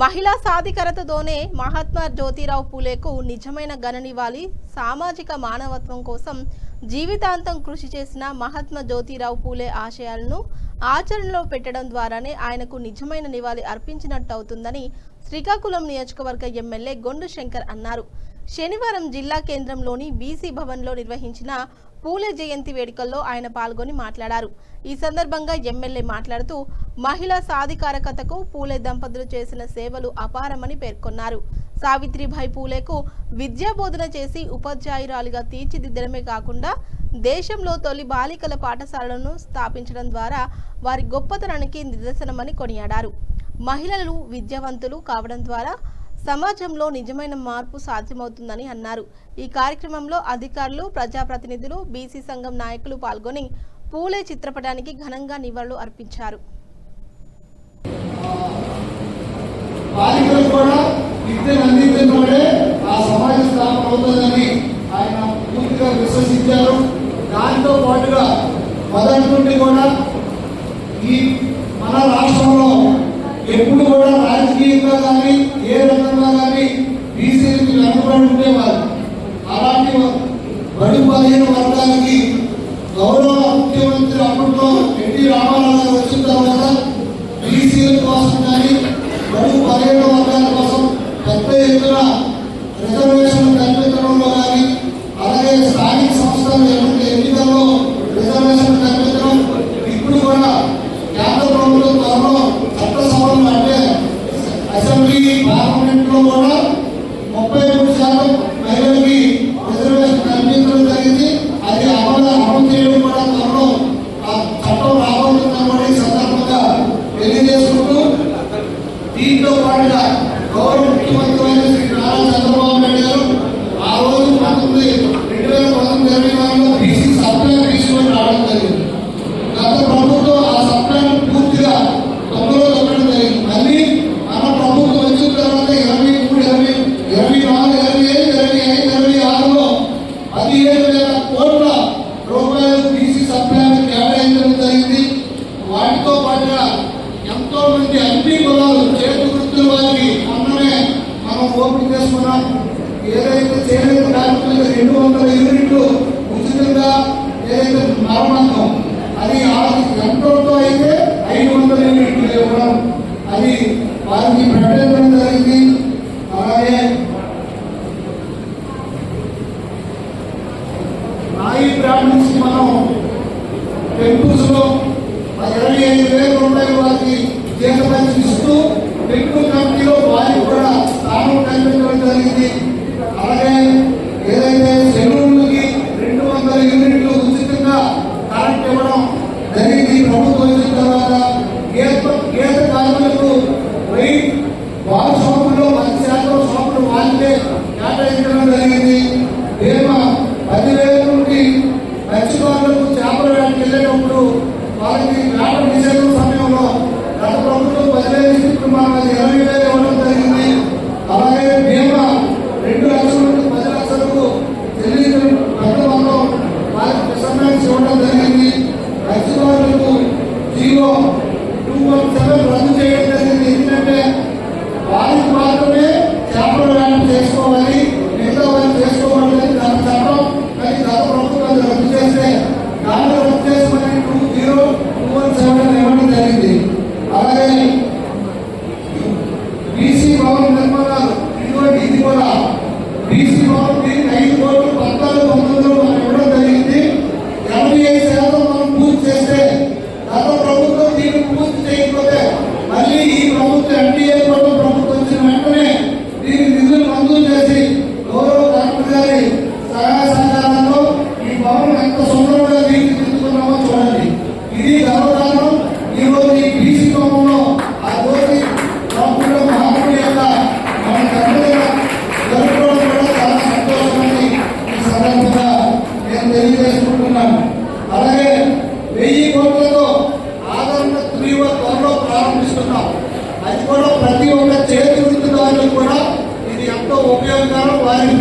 మహిళా సాధికారతతోనే మహాత్మా జ్యోతిరావు పూలేకు నిజమైన ఘననివాళి. సామాజిక మానవత్వం కోసం జీవితాంతం కృషి చేసిన మహాత్మా జ్యోతిరావు పూలే ఆశయాలను ఆచరణలో పెట్టడం ద్వారానే ఆయనకు నిజమైన నివాళి అర్పించినట్టు అవుతుందని శ్రీకాకుళం నియోజకవర్గ ఎమ్మెల్యే గొండు శంకర్ అన్నారు. శనివారం జిల్లా కేంద్రంలోని బీసీ భవన్లో నిర్వహించిన పూలే జయంతి వేడుకల్లో ఆయన పాల్గొని మాట్లాడారు. ఈ సందర్భంగా ఎమ్మెల్యే మాట్లాడుతూ మహిళా సాధికారకతకు పూలే దంపతులు చేసిన సేవలు అపారమని పేర్కొన్నారు. సావిత్రిబాయి పూలేకు విద్యాబోధన చేసి ఉపాధ్యాయురాలిగా తీర్చిదిద్దడమే కాకుండా దేశంలో తొలి బాలికల పాఠశాలను స్థాపించడం ద్వారా వారి గొప్పతనానికి నిదర్శనమని కొనియాడారు. మహిళలు విద్యావంతులు కావడం ద్వారా సమాజంలో నిజమైన మార్పు సాధ్యమవుతుందని అన్నారు. ఈ కార్యక్రమంలో అధికారులు, ప్రజాప్రతినిధులు, బీసీ సంఘం నాయకులు పాల్గొని పూలే చిత్రపటానికి ఘనంగా నివాళులు అర్పించారు. దాంతో పాటుగా మొదటి నుండి కూడా ఈ మన రాష్ట్రంలో ఎప్పుడు కూడా రాజకీయంగా కానీ ఏ రకంగా కానీ బీసీలకు వెనుకబడి ఉండేవారు. అలాంటి బడుగు బలహీన వర్గాలకి గౌరవ ముఖ్యమంత్రి అప్పట్లో ఎన్టీ రామారావు గారు వచ్చిన తర్వాత బీసీల కోసం కానీ బడుగు బలహీన వర్గాల కోసం పెద్ద ఎత్తున రిజర్వేషన్ కల్పించడంలో కానీ, అలాగే స్థానిక సంస్థల ఎన్నికల్లో రిజర్వేషన్ కల్పించడం, ఇప్పుడు కూడా కేంద్ర ప్రభుత్వం త్వరలో చట్టసభలు అంటే అసెంబ్లీ పార్లమెంట్ లో కూడా 33% మహిళలకి రిజర్వేషన్ కల్పించడం జరిగింది. అది అమలు చేయడం కూడా త్వరలో ఆ చట్టం రాబోతుందని కూడా ఈ సందర్భంగా తెలియజేసుకుంటూ, దీంతో పాటుగా గౌరవ ముఖ్యమంత్రి శ్రీ నారా చంద్రబాబు నాయుడు గారు ఆ రోజు 2019 బీసీ సప్లై తీసుకొని రావడం జరిగింది. గత ప్రభుత్వం ఆ సప్లైను పూర్తిగా తొమ్మిదిలో తగ్గడం జరిగింది. మళ్ళీ మన ప్రభుత్వం వచ్చిన తర్వాత 23, 24, 25, 26లో 17,000 కోట్ల రూపాయలు బీసీ సప్లైను కేటాయించడం జరిగింది. వాటితో పాటుగా ఎంతో మంది అన్ని కులాలు చేతి వృత్తుల వారికి మొన్ననే మనం ఓపెన్ చేసుకున్నాం. ఏదైతే చేనేత కార్మికులకు 200 యూనిట్లు ఉచితంగా ఏదైతే మరమ్మతం అది ఎంతో అయితే 500 యూనిట్లు ఇవ్వడం అది వారికి ప్రకటించడం జరిగింది. అలాగే నాయి బ్రాహ్మణ్స్ మనం టెంపుల్స్ లో 25,000 రూపాయలు వారికి జీతభత్యం ఇస్తూ టెంపుల్ కమిటీలో వారికి కూడా స్థానం కల్పించడం జరిగింది. అలాగే ఏదైతే సెలవులకి 200 యూనిట్లు ఉచితంగా కరెంట్ ఇవ్వడం జరిగింది. ప్రభుత్వం వచ్చిన తర్వాత గీత కార్మికులకు వారి షాపుల్లో 10% షాపులు వాళ్ళే కేటాయించడం జరిగింది. బీమా 10,000 నుండి మత్స్యకారులకు చేపల వేటకి వెళ్ళేటప్పుడు వారికి వేట నిషేధం సమయంలో గత ప్రభుత్వం 10,000 ఇప్పుడు మనం 20,000 ఇవ్వడం జరిగింది. అలాగే బీమా 2 లక్షల నుండి 10 లక్షలకు చెల్లించడం పెద్ద మొత్తం వారికి ఫిషర్మెన్స్ ఇవ్వడం జరిగింది. మత్స్యకారులకు 0.217 రద్దు చేయడం జరిగింది. ఎందుకంటే వారికి మాత్రమే చేపల వేట చేసుకోవాలి, మిగతా వారికి చేసుకోవాలి దాని చట్టం. కానీ గత ప్రభుత్వం రద్దు చేస్తే దాన్ని రద్దు చేసుకుని 2.0.217 ఇవ్వడం జరిగింది. అలాగే బీసీ భవన్ నిర్మాణాలు ఇది కూడా బీసీ భవన్ 5 కోట్లు 14-19లో మనం ఇవ్వడం జరిగింది. 85% మనం పూర్తి చేస్తే గత ప్రభుత్వం దీన్ని పూర్తి చేయకపోతే మళ్ళీ ఈ ప్రభుత్వం ఎన్డీఏ ప్రభుత్వం వచ్చిన వెంటనే దీనికి నిధులు మంజూరు చేసి గౌరవ కలెక్టర్ గారి సహాయ సహకారంలో ఈ భవనం ఎంత సుందరంగా తీర్చిదిద్దుకున్నామో చూడండి. ఇది గర్వకారణం. ఈ రోజు ఈ బీసీ భవనంలో ఆ రోజు మహాత్ముడి యొక్క మన జరుపుకోవడం కూడా చాలా సంతోషమని ఈ సందర్భంగా నేను తెలియజేసుకుంటున్నాను. అలాగే 1000 కోట్లతో ఆదరణ త్వరలో ప్రారంభిస్తున్నాం. అది కూడా ప్రతి ఒక్క చేతి వృత్తిదారులకు కూడా ఇది ఎంతో ఉపయోగకరం. వారికి